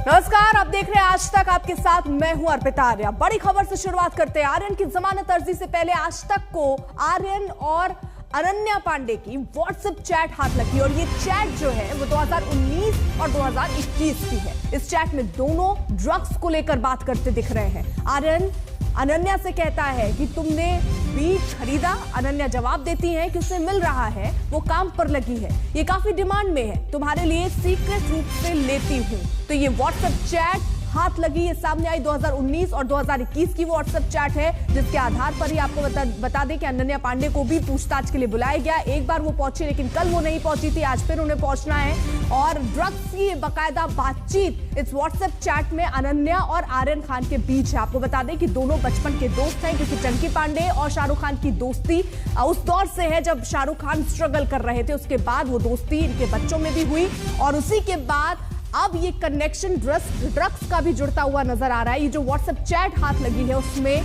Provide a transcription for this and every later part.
नमस्कार, आप देख रहे हैं आज तक, आपके साथ मैं हूं अर्पिता आर्या। बड़ी खबर से शुरुआत करते हैं। आर्यन की जमानत अर्जी से पहले आज तक को आर्यन और अनन्या पांडे की व्हाट्सएप चैट हाथ लगी और ये चैट जो है वो 2019 और 2021 की है। इस चैट में दोनों ड्रग्स को लेकर बात करते दिख रहे हैं। आर्यन अनन्या से कहता है कि तुमने बीज खरीदा। अनन्या जवाब देती है कि उसे मिल रहा है, वो काम पर लगी है, ये काफी डिमांड में है, तुम्हारे लिए सीक्रेट रूप से लेती हूं। तो ये व्हाट्सएप चैट हाथ लगी, ये सामने आई 2019 और 2021 की व्हाट्सएप चैट है, जिसके आधार पर ही आपको बता दें कि अनन्या पांडे को भी पूछताछ के लिए बुलाया गया। एक बार वो पहुंची, लेकिन कल वो नहीं पहुंची थी, आज फिर उन्हें पहुंचना है। और ड्रग्स की बाकायदा बातचीत इस व्हाट्सएप चैट में अनन्या और आर्यन खान के बीच है। आपको बता दें कि दोनों बचपन के दोस्त हैं, क्योंकि चंकी पांडे और शाहरुख खान की दोस्ती उस दौर से है जब शाहरुख खान स्ट्रगल कर रहे थे। उसके बाद वो दोस्ती इनके बच्चों में भी हुई और उसी के बाद अब ये कनेक्शन ड्रग्स का भी जुड़ता हुआ नजर आ रहा है। ये जो व्हाट्सएप चैट हाथ लगी है उसमें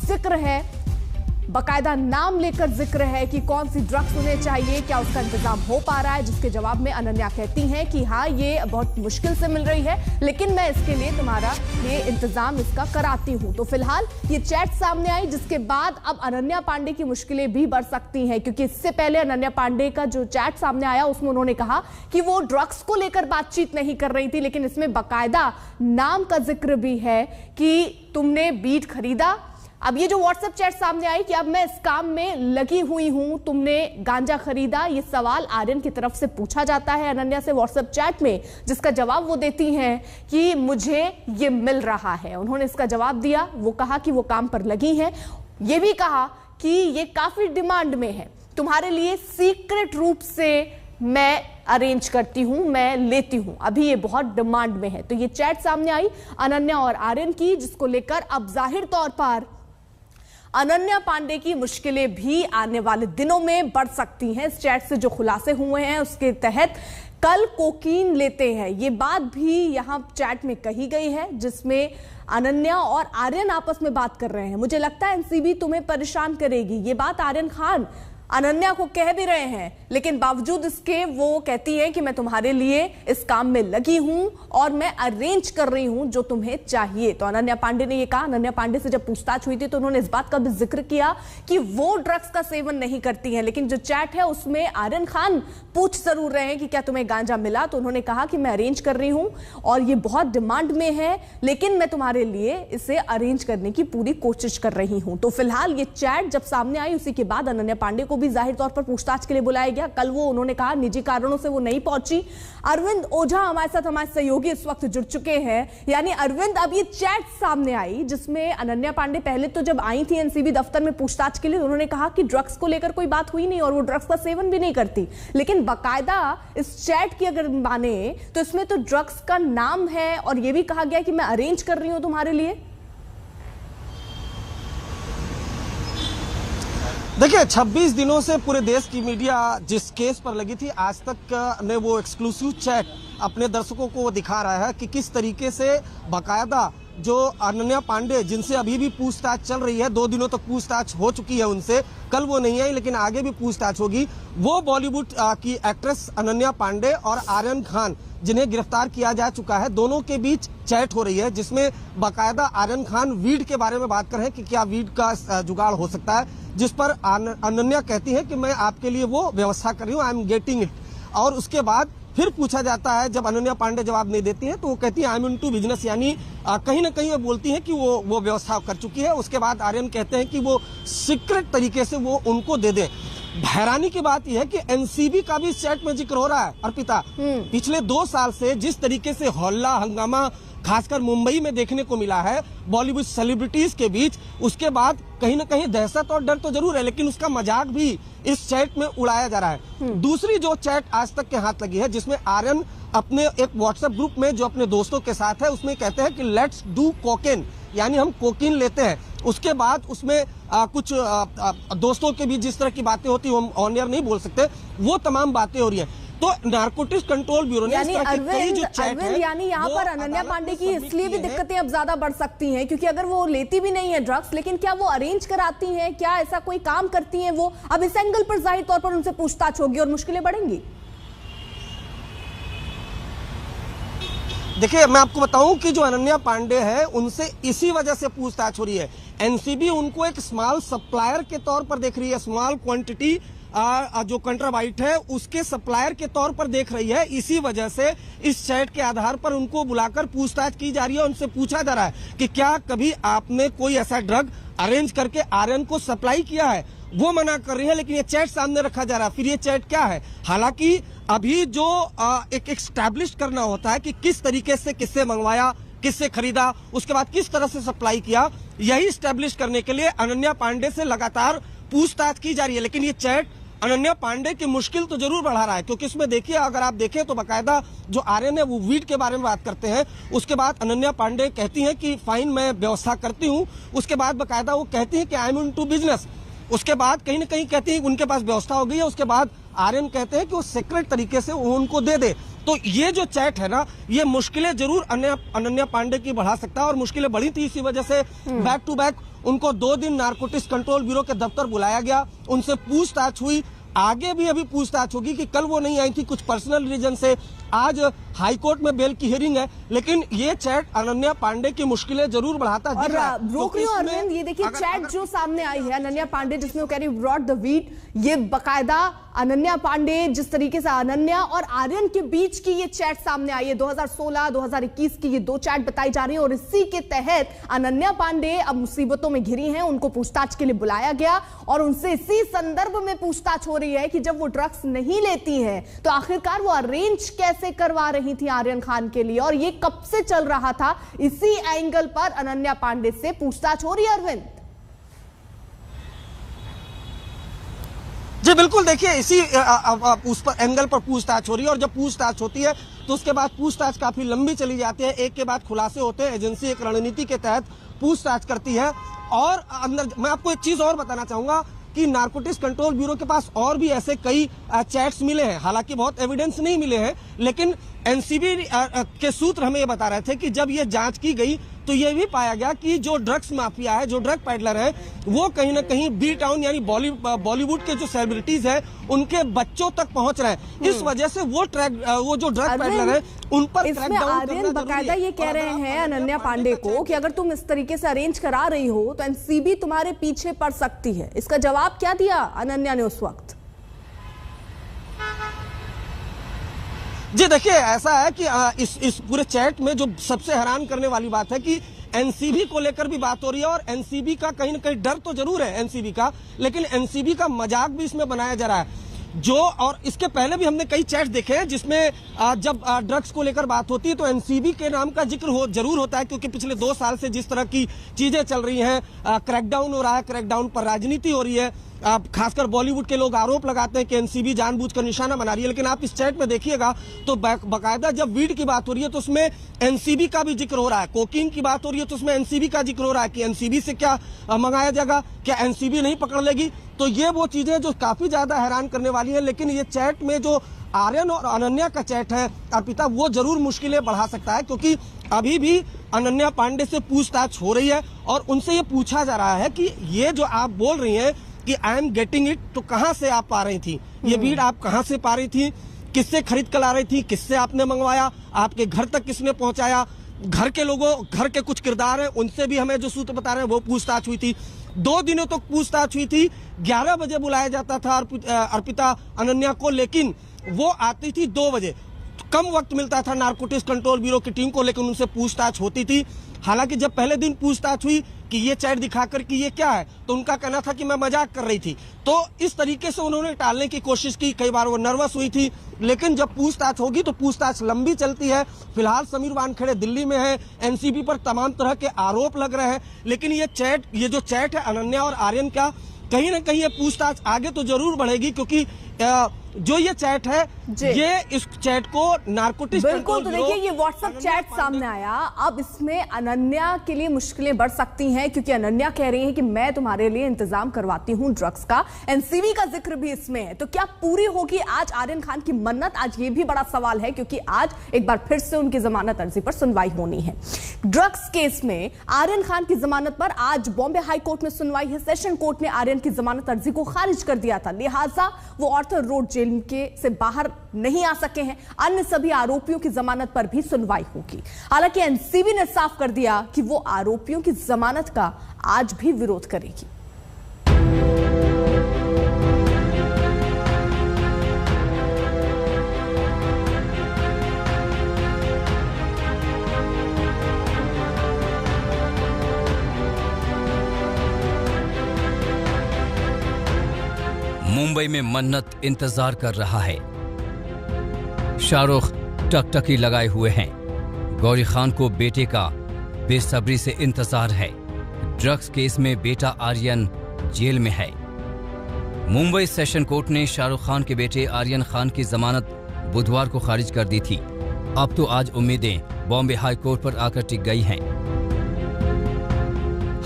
जिक्र है, बाकायदा नाम लेकर जिक्र है कि कौन सी ड्रग्स उन्हें चाहिए, क्या उसका इंतजाम हो पा रहा है। जिसके जवाब में अनन्या कहती हैं कि हाँ, ये बहुत मुश्किल से मिल रही है, लेकिन मैं इसके लिए तुम्हारा ये इंतजाम इसका कराती हूं। तो फिलहाल ये चैट सामने आई, जिसके बाद अब अनन्या पांडे की मुश्किलें भी बढ़ सकती हैं, क्योंकि इससे पहले अनन्या पांडे का जो चैट सामने आया उसमें उन्होंने कहा कि वो ड्रग्स को लेकर बातचीत नहीं कर रही थी, लेकिन इसमें बाकायदा नाम का जिक्र भी है कि तुमने बीट खरीदा। अब ये जो व्हाट्सएप चैट सामने आई कि अब मैं इस काम में लगी हुई हूं, तुमने गांजा खरीदा, ये सवाल आर्यन की तरफ से पूछा जाता है अनन्या से व्हाट्सएप चैट में, जिसका जवाब वो देती हैं कि मुझे ये मिल रहा है। उन्होंने इसका जवाब दिया, वो कहा कि वो काम पर लगी हैं, ये भी कहा कि ये काफी डिमांड में है, तुम्हारे लिए सीक्रेट रूप से मैं अरेंज करती हूं, मैं लेती हूं, अभी ये बहुत डिमांड में है। तो ये चैट सामने आई अनन्या और आर्यन की, जिसको लेकर अब जाहिर तौर पर अनन्या पांडे की मुश्किलें भी आने वाले दिनों में बढ़ सकती हैं। इस चैट से जो खुलासे हुए हैं उसके तहत कल कोकीन लेते हैं, ये बात भी यहां चैट में कही गई है, जिसमें अनन्या और आर्यन आपस में बात कर रहे हैं। मुझे लगता है एनसीबी तुम्हें परेशान करेगी, ये बात आर्यन खान अनन्या को कह भी रहे हैं, लेकिन बावजूद इसके वो कहती है कि मैं तुम्हारे लिए इस काम में लगी हूं और मैं अरेंज कर रही हूं जो तुम्हें चाहिए। तो अनन्या पांडे ने ये कहा। अनन्या पांडे से जब पूछताछ हुई थी तो उन्होंने इस बात का भी जिक्र किया कि वो ड्रग्स का सेवन नहीं करती हैं, लेकिन जो चैट है उसमें आर्यन खान पूछ जरूर रहे हैं कि क्या तुम्हें गांजा मिला, तो उन्होंने कहा कि मैं अरेंज कर रही हूं और ये बहुत डिमांड में है, लेकिन मैं तुम्हारे लिए इसे अरेंज करने की पूरी कोशिश कर रही हूं। तो फिलहाल ये चैट जब सामने आई उसी के बाद अनन्या पांडे को भी जाहिर तौर पर पूछताछ के लिए बुलाया गया। कल वो उन्होंने कहा निजी कारणों से वो नहीं पहुंची। अरविंद ओझा हमारे साथ, हमारे सहयोगी इस वक्त जुड़ चुके हैं। यानी अरविंद, अब ये चैट सामने आई जिसमें अनन्या पांडे पहले तो जब आई थी एनसीबी दफ्तर में पूछताछ के लिए, उन्होंने कहा कि ड्रग्स को लेकर कोई बात हुई नहीं और वो ड्रग्स का सेवन भी नहीं करती, लेकिन बाकायदा इस चैट की अगर माने तो इसमें तो ड्रग्स का नाम है और ये भी कहा गया कि मैं अरेंज कर रही हूं तुम्हारे लिए। देखिए, 26 दिनों से पूरे देश की मीडिया जिस केस पर लगी थी, आज तक ने वो एक्सक्लूसिव चैट अपने दर्शकों को दिखा रहा है कि किस तरीके से बाकायदा जो अनन्या पांडे, जिनसे अभी भी पूछताछ चल रही है, 2 दिनों तक पूछताछ हो चुकी है उनसे, कल वो नहीं आई लेकिन आगे भी पूछताछ होगी, वो बॉलीवुड की एक्ट्रेस अनन्या पांडे और आर्यन खान, जिन्हें गिरफ्तार किया जा चुका है, दोनों के बीच चैट हो रही है, जिसमें बाकायदा आर्यन खान वीड के बारे में बात कर रहे हैं कि क्या वीड का जुगाड़ हो सकता है, जिस पर अनन्या कहती है कि मैं आपके लिए वो व्यवस्था कर रही हूँ, आई एम गेटिंग इट। और उसके बाद फिर पूछा जाता है, जब अनन्या पांडे जवाब नहीं देती है तो वो कहती है आई एम इनटू बिजनेस, यानी कहीं ना कहीं वो बोलती है कि वो व्यवस्था कर चुकी है। उसके बाद आर्यन कहते हैं कि वो सीक्रेट तरीके से वो उनको दे दे। हैरानी की बात यह है कि एनसीबी का भी चैट में जिक्र हो रहा है अर्पिता। पिछले 2 साल से जिस तरीके से हल्ला हंगामा खासकर मुंबई में देखने को मिला है बॉलीवुड सेलिब्रिटीज के बीच, उसके बाद कहीं ना कहीं दहशत और डर तो जरूर है, लेकिन उसका मजाक भी इस चैट में उड़ाया जा रहा है। दूसरी जो चैट आज तक के हाथ लगी है, जिसमें आर्यन अपने एक व्हाट्सएप ग्रुप में जो अपने दोस्तों के साथ है उसमें कहते हैं कि लेट्स डू कोकेन, यानी हम कोकीन लेते हैं। उसके बाद उसमें कुछ दोस्तों के बीच जिस तरह की बातें होती है हम ऑन एयर नहीं बोल सकते, वो तमाम बातें हो रही है। तो नारकोटिक्स कंट्रोल ब्यूरो ने यानी यहाँ पर अनन्या पांडे की इसलिए भी दिक्कतें अब ज्यादा बढ़ सकती हैं, क्योंकि अगर वो लेती भी नहीं है ड्रग्स, लेकिन क्या वो अरेंज कराती हैं, क्या ऐसा कोई काम करती हैं वो, अब इस एंगल पर जाहिर तौर पर उनसे पूछताछ होगी और मुश्किलें बढ़ेंगी। देखिए, मैं आपको बताऊं कि जो अनन्या पांडे है उनसे इसी वजह से पूछताछ हो रही है। एनसीबी उनको एक स्मॉल सप्लायर के तौर पर देख रही है, स्मॉल क्वांटिटी जो कंट्राबाइट है उसके सप्लायर के तौर पर देख रही है। इसी वजह से इस चैट के आधार पर उनको बुलाकर पूछताछ की जा रही है। उनसे पूछा जा रहा है कि क्या कभी आपने कोई ऐसा ड्रग अरेंज करके आर्यन को सप्लाई किया है। वो मना कर रही है, लेकिन ये चैट सामने रखा जा रहा है। फिर ये चैट क्या है? हालांकि अभी जो एक एस्टैब्लिश करना होता है कि किस तरीके से किससे मंगवाया, किससे खरीदा, उसके बाद किस तरह से सप्लाई किया, यही एस्टैब्लिश करने के लिए अनन्या पांडे से लगातार पूछताछ की जा रही है। लेकिन ये चैट अनन्या पांडे की मुश्किल तो जरूर बढ़ा रहा है, क्योंकि इसमें देखिए, अगर आप देखें तो बकायदा जो आर्यन है वो वीट के बारे में बात करते हैं। उसके बाद अनन्या पांडे कहती हैं कि फाइन मैं व्यवस्था करती हूँ। उसके बाद बकायदा वो कहती हैं कि आई एम इनटू बिजनेस। उसके बाद कहीं ना कहीं कहती है उनके पास व्यवस्था हो गई है। उसके बाद आर्यन कहते हैं कि वो सीक्रेट तरीके से वो उनको दे दे। तो ये जो चैट है ना, ये मुश्किलें जरूर अनन्या पांडे की बढ़ा सकता है, और मुश्किलें बढ़ी थी इसी वजह से बैक टू बैक उनको 2 दिन नारकोटिक्स कंट्रोल ब्यूरो के दफ्तर बुलाया गया, उनसे पूछताछ हुई। आगे भी अभी पूछताछ होगी कि कल वो नहीं आई थी कुछ पर्सनल रीजन से, आज हाईकोर्ट में बेल की हियरिंग है। लेकिन ये चैट अनन्या पांडे की मुश्किलें जरूर बढ़ाता दिख रहा है। रोक रही हूं अरविंद, ये देखिए चैट जो सामने आई है अनन्या पांडे, जिसमें वो कह रही ब्रॉट द वीट, ये बकायदा अनन्या पांडे, जिस तरीके से अनन्या और आर्यन के बीच की ये चैट सामने आई है 2016-2021 की, ये 2 चैट बताई जा रही है। और इसी के तहत अनन्या पांडे अब मुसीबतों में घिरी हैं, उनको पूछताछ के लिए बुलाया गया और उनसे इसी संदर्भ में पूछताछ हो रही है कि जब वो ड्रग्स नहीं लेती हैं तो आखिरकार वो अरेंज कैसे करवा रही थी आर्यन खान के लिए, और ये कब से चल रहा था। इसी एंगल पर अनन्या पांडे से पूछताछ हो रही है अरविंद। जी बिल्कुल, देखिए इसी उस पर एंगल पर पूछताछ हो रही है। और जब पूछताछ होती है तो उसके बाद पूछताछ काफी लंबी चली जाती है, एक के बाद खुलासे होते हैं। एजेंसी एक रणनीति के तहत पूछताछ करती है। और अंदर मैं आपको एक चीज और बताना चाहूंगा कि नारकोटिक्स कंट्रोल ब्यूरो के पास और भी ऐसे कई चैट्स मिले हैं। हालांकि बहुत एविडेंस नहीं मिले हैं, लेकिन एनसीबी के सूत्र हमें ये बता रहे थे कि जब ये जांच की गई तो ये भी पाया गया कि जो ड्रग्स माफिया है, जो ड्रग पैडलर है, वो कहीं ना कहीं बी टाउन यानी बॉलीवुड के जो सेलिब्रिटीज है उनके बच्चों तक पहुंच रहे हैं। इस वजह से वो जो ड्रग पैडलर है उन पर आर्यन बकायदा ये कह रहे हैं अनन्या पांडे को कि अगर तुम इस तरीके से अरेंज करा रही हो तो एनसीबी तुम्हारे पीछे पड़ सकती है। इसका जवाब क्या दिया अनन्या ने उस वक्त? जी देखिए, ऐसा है कि इस पूरे चैट में जो सबसे हैरान करने वाली बात है कि एनसीबी को लेकर भी बात हो रही है। और एनसीबी का कहीं ना कहीं डर तो जरूर है एनसीबी का, लेकिन एनसीबी का मजाक भी इसमें बनाया जा रहा है। और इसके पहले भी हमने कई चैट देखे हैं जिसमें जब ड्रग्स को लेकर बात होती है तो एनसीबी के नाम का जिक्र जरूर होता है, क्योंकि पिछले 2 साल से जिस तरह की चीजें चल रही हैं, क्रैकडाउन हो रहा है, क्रैकडाउन पर राजनीति हो रही है। खासकर बॉलीवुड के लोग आरोप लगाते हैं कि एनसीबी जानबूझकर निशाना बना रही है। लेकिन आप इस चैट में देखिएगा तो बकायदा जब वीड की बात हो रही है तो उसमें एनसीबी का भी जिक्र हो रहा है, कोकीन की बात हो रही है तो उसमें एनसीबी का जिक्र हो रहा है कि एनसीबी से क्या मंगाया जाएगा, क्या एनसीबी नहीं पकड़ लेगी। तो ये वो चीजें जो काफी ज्यादा हैरान करने वाली है। लेकिन ये चैट में जो आर्यन और अनन्या का चैट है अर्पिता, वो जरूर मुश्किलें बढ़ा सकता है, क्योंकि अभी भी अनन्या पांडे से पूछताछ हो रही है और उनसे ये पूछा जा रहा है कि ये जो आप बोल रही हैं कि आई एम गेटिंग इट, तो कहां से आप पा रही थी ये बीड, आप कहां से पा रही थी, किससे खरीद कर ला रही थी, किससे आपने मंगवाया, आपके घर तक किसने पहुंचाया। घर के लोगों, घर के कुछ किरदार हैं, उनसे भी हमें जो सूत्र बता रहे हैं वो पूछताछ हुई थी। 2 दिनों तक पूछताछ हुई थी। 11 बजे बुलाया जाता था अर्पिता अनन्या को, लेकिन वो आती थी 2 बजे। कम वक्त मिलता था नारकोटिक्स कंट्रोल ब्यूरो की टीम को, लेकिन उनसे पूछताछ होती थी। हालांकि जब पहले दिन पूछताछ हुई कि ये चैट दिखाकर कि ये क्या है, तो उनका कहना था कि मैं मजाक कर रही थी। तो इस तरीके से उन्होंने टालने की कोशिश की, कई बार वो नर्वस हुई थी। लेकिन जब पूछताछ होगी तो पूछताछ लंबी चलती है। फिलहाल समीर वानखेड़े दिल्ली में है, एनसीबी पर तमाम तरह के आरोप लग रहे हैं। लेकिन ये जो चैट है अनन्या और आर्यन का, कहीं ना कहीं ये पूछताछ आगे तो जरूर बढ़ेगी, क्योंकि जो ये चैट है ये इस चैट को नारकोटिक्स बिल्कुल। तो देखिए ये व्हाट्सएप चैट सामने आया, अब इसमें अनन्या के लिए मुश्किलें बढ़ सकती हैं, क्योंकि अनन्या कह रही है कि मैं तुम्हारे लिए इंतजाम करवाती हूं ड्रग्स का। एनसीबी का जिक्र भी इसमें है। तो क्या पूरी होगी आज आर्यन खान की मन्नत? आज ये भी बड़ा सवाल है, क्योंकि आज एक बार फिर से उनकी जमानत अर्जी पर सुनवाई होनी है। ड्रग्स केस में आर्यन खान की जमानत पर आज बॉम्बे हाई कोर्ट में सुनवाई है। सेशन कोर्ट ने आर्यन की जमानत अर्जी को खारिज कर दिया था, लिहाजा वो ऑर्थर रोड जेल जेल के से बाहर नहीं आ सके हैं। अन्य सभी आरोपियों की जमानत पर भी सुनवाई होगी। हालांकि एनसीबी ने साफ कर दिया कि वो आरोपियों की जमानत का आज भी विरोध करेगी। मुंबई में मन्नत इंतजार कर रहा है। शाहरुख टकटकी लगाए हुए हैं। गौरी खान को बेटे का बेसब्री से इंतजार है। ड्रग्स केस में बेटा आर्यन जेल में है। मुंबई सेशन कोर्ट ने शाहरुख खान के बेटे आर्यन खान की जमानत बुधवार को खारिज कर दी थी। अब तो आज उम्मीदें बॉम्बे हाई कोर्ट पर आकर टिक गई हैं।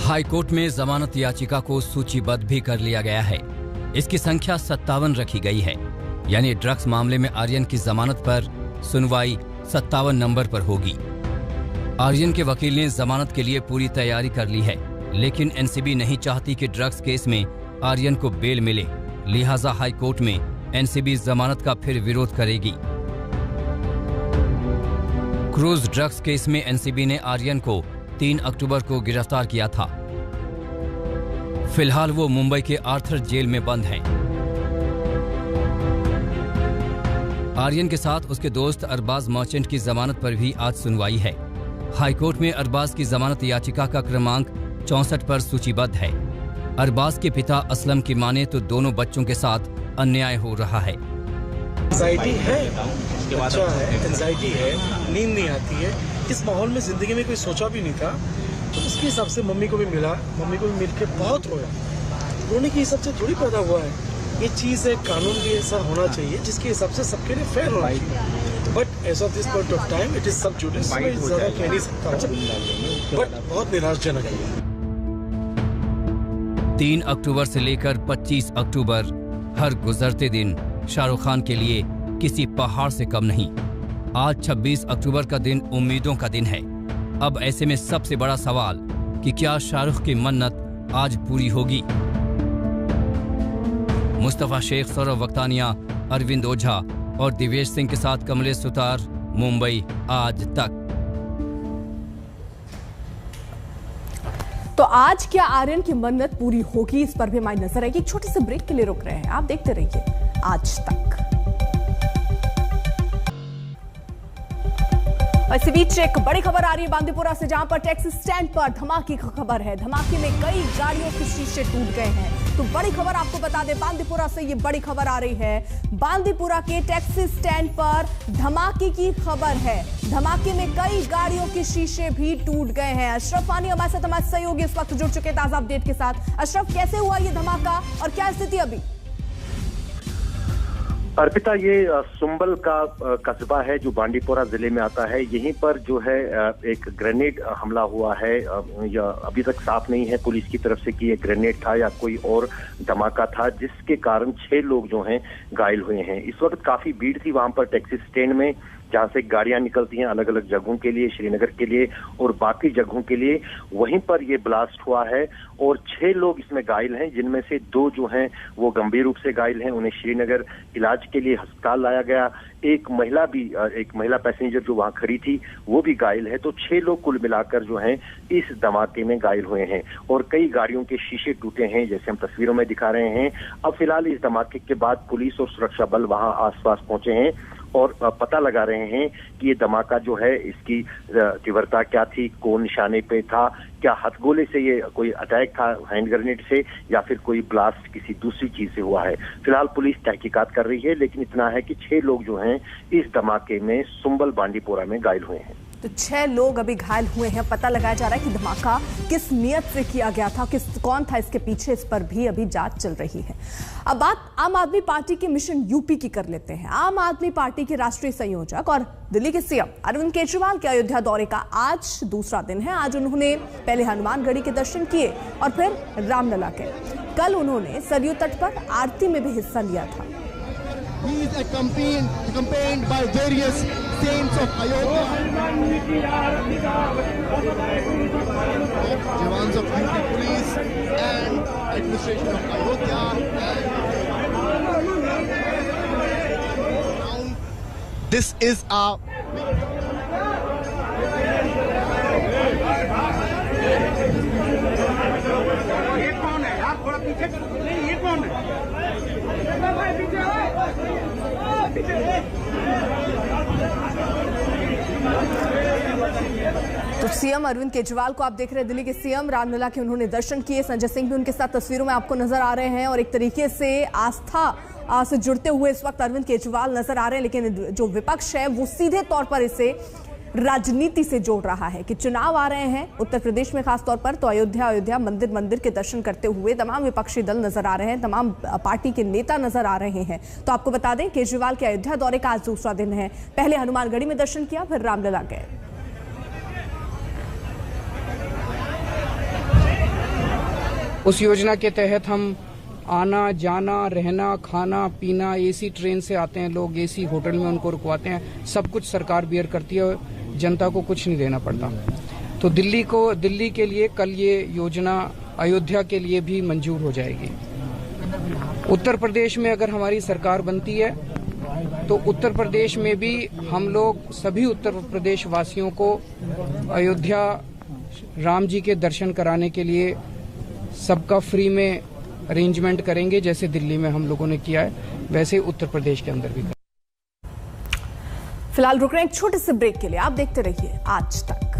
हाई कोर्ट में जमानत याचिका को सूचीबद्ध भी कर लिया गया है। इसकी संख्या 57 रखी गई है, यानी ड्रग्स मामले में आर्यन की जमानत पर सुनवाई 57 नंबर पर होगी। आर्यन के वकील ने जमानत के लिए पूरी तैयारी कर ली है, लेकिन एनसीबी नहीं चाहती कि ड्रग्स केस में आर्यन को बेल मिले, लिहाजा हाई कोर्ट में एनसीबी जमानत का फिर विरोध करेगी। क्रूज ड्रग्स केस में एनसीबी ने आर्यन को 3 अक्टूबर को गिरफ्तार किया था। फिलहाल वो मुंबई के आर्थर जेल में बंद हैं। आर्यन के साथ उसके दोस्त अरबाज मर्चेंट की जमानत पर भी आज सुनवाई है। हाईकोर्ट में अरबाज की जमानत याचिका का क्रमांक 64 पर सूचीबद्ध है। अरबाज के पिता असलम की माने तो दोनों बच्चों के साथ अन्याय हो रहा है। एंजाइटी है, बच्चा है, एंजाइटी है, नींद नहीं आती है। इस माहौल में जिंदगी में कोई सोचा भी नहीं था, तो उसके हिसाब से मम्मी को भी मिला, मम्मी को भी मिल के बहुत रोया। रोने के हिसाब से थोड़ी पैदा हुआ है, ये चीज़ है, कानून भी ऐसा होना चाहिए जिसके हिसाब से सबके लिए फेयर होना चाहिए। But as of this point of time it is sub judice, ज़्यादा कह नहीं सकता हूँ, बट बहुत निराशजनक है। 3 अक्टूबर से लेकर 25 अक्टूबर हर गुजरते दिन शाहरुख खान के लिए किसी पहाड़ से कम नहीं। आज 26 अक्टूबर का दिन उम्मीदों का दिन है। अब ऐसे में सबसे बड़ा सवाल कि क्या शाहरुख की मन्नत आज पूरी होगी? मुस्तफा शेख, सौरभ वक्तानिया, अरविंद ओझा और दिवेश सिंह के साथ कमलेश सुतार, मुंबई आज तक। तो आज क्या आर्यन की मन्नत पूरी होगी, इस पर भी हमारी नजर है कि एक छोटे से ब्रेक के लिए रुक रहे हैं। आप देखते रहिए आज तक। इसी बीच एक बड़ी खबर आ रही है बांदीपुरा से, जहां पर टैक्सी स्टैंड पर धमाके की खबर है। धमाके में कई गाड़ियों के शीशे टूट गए हैं। तो बड़ी खबर आपको बता दें, बांदीपुरा से ये बड़ी खबर आ रही है। बांदीपुरा के टैक्सी स्टैंड पर धमाके की खबर है। धमाके में कई गाड़ियों के शीशे भी टूट गए हैं। अशरफ फानी हमारे साथ, हमारे सहयोगी इस वक्त जुड़ चुके हैं ताजा अपडेट के साथ। अशरफ, कैसे हुआ ये धमाका और क्या स्थिति अभी? अर्पिता, ये सुंबल का कस्बा है जो बांदीपुरा जिले में आता है। यहीं पर जो है एक ग्रेनेड हमला हुआ है। या अभी तक साफ नहीं है पुलिस की तरफ से कि ये ग्रेनेड था या कोई और धमाका था, जिसके कारण 6 लोग जो हैं घायल हुए हैं। इस वक्त काफी भीड़ थी वहां पर टैक्सी स्टैंड में, जहां से गाड़ियां निकलती हैं अलग अलग जगहों के लिए, श्रीनगर के लिए और बाकी जगहों के लिए। वहीं पर ये ब्लास्ट हुआ है और 6 लोग इसमें घायल हैं, जिनमें से 2 जो हैं वो गंभीर रूप से घायल हैं। उन्हें श्रीनगर इलाज के लिए अस्पताल लाया गया। एक महिला पैसेंजर जो वहां खड़ी थी वो भी घायल है। तो 6 लोग कुल मिलाकर जो हैं इस धमाके में घायल हुए हैं और कई गाड़ियों के शीशे टूटे हैं, जैसे हम तस्वीरों में दिखा रहे हैं। अब फिलहाल इस धमाके के बाद पुलिस और सुरक्षा बल वहां आसपास पहुंचे हैं और पता लगा रहे हैं कि ये धमाका जो है इसकी तीव्रता क्या थी, कौन निशाने पे था, क्या हथगोले से ये कोई अटैक था हैंड ग्रेनेड से या फिर कोई ब्लास्ट किसी दूसरी चीज से हुआ है। फिलहाल पुलिस तहकीकात कर रही है, लेकिन इतना है कि 6 लोग जो हैं इस धमाके में सुंबल बांदीपुरा में घायल हुए हैं। तो 6 लोग अभी घायल हुए हैं। पता लगाया जा रहा है कि धमाका किस नियत से किया गया था, कौन था इसके पीछे, इस पर भी अभी जांच चल रही है। अब बात आम आदमी पार्टी के मिशन यूपी की कर लेते हैं। आम आदमी पार्टी के राष्ट्रीय संयोजक और दिल्ली के सीएम अरविंद केजरीवाल के अयोध्या दौरे का आज दूसरा दिन है। आज उन्होंने पहले हनुमानगढ़ी के दर्शन किए और फिर रामलला के। कल उन्होंने सरयू तट पर आरती में भी हिस्सा लिया था। He is accompanied by various saints of Ayodhya. Jawans of UP police and administration of Ayodhya. This is our तो सीएम अरविंद केजरीवाल को आप देख रहे हैं, दिल्ली के सीएम रामलला के उन्होंने दर्शन किए। संजय सिंह भी उनके साथ तस्वीरों में आपको नजर आ रहे हैं और एक तरीके से आस्था से जुड़ते हुए इस वक्त अरविंद केजरीवाल नजर आ रहे हैं। लेकिन जो विपक्ष है वो सीधे तौर पर इसे राजनीति से जोड़ रहा है कि चुनाव आ रहे हैं उत्तर प्रदेश में खासतौर पर, तो अयोध्या मंदिर के दर्शन करते हुए तमाम विपक्षी दल नजर आ रहे हैं, तमाम पार्टी के नेता नजर आ रहे हैं। तो आपको बता दें केजरीवाल के अयोध्या दौरे का आज दूसरा दिन है। पहले हनुमानगढ़ी में दर्शन किया, फिर रामलला गए। उस योजना के तहत हम आना जाना रहना खाना पीना एसी ट्रेन से आते हैं लोग, एसी होटल में उनको रुकवाते हैं, सब कुछ सरकार बियर करती है, जनता को कुछ नहीं देना पड़ता। तो दिल्ली के लिए कल ये योजना अयोध्या के लिए भी मंजूर हो जाएगी। उत्तर प्रदेश में अगर हमारी सरकार बनती है तो उत्तर प्रदेश में भी हम लोग सभी उत्तर प्रदेश वासियों को अयोध्या राम जी के दर्शन कराने के लिए सबका फ्री में अरेंजमेंट करेंगे। जैसे दिल्ली में हम लोगों ने किया है वैसे उत्तर प्रदेश के अंदर भी करेंगे। फिलहाल रुक रहे हैं एक छोटे से ब्रेक के लिए, आप देखते रहिए आज तक।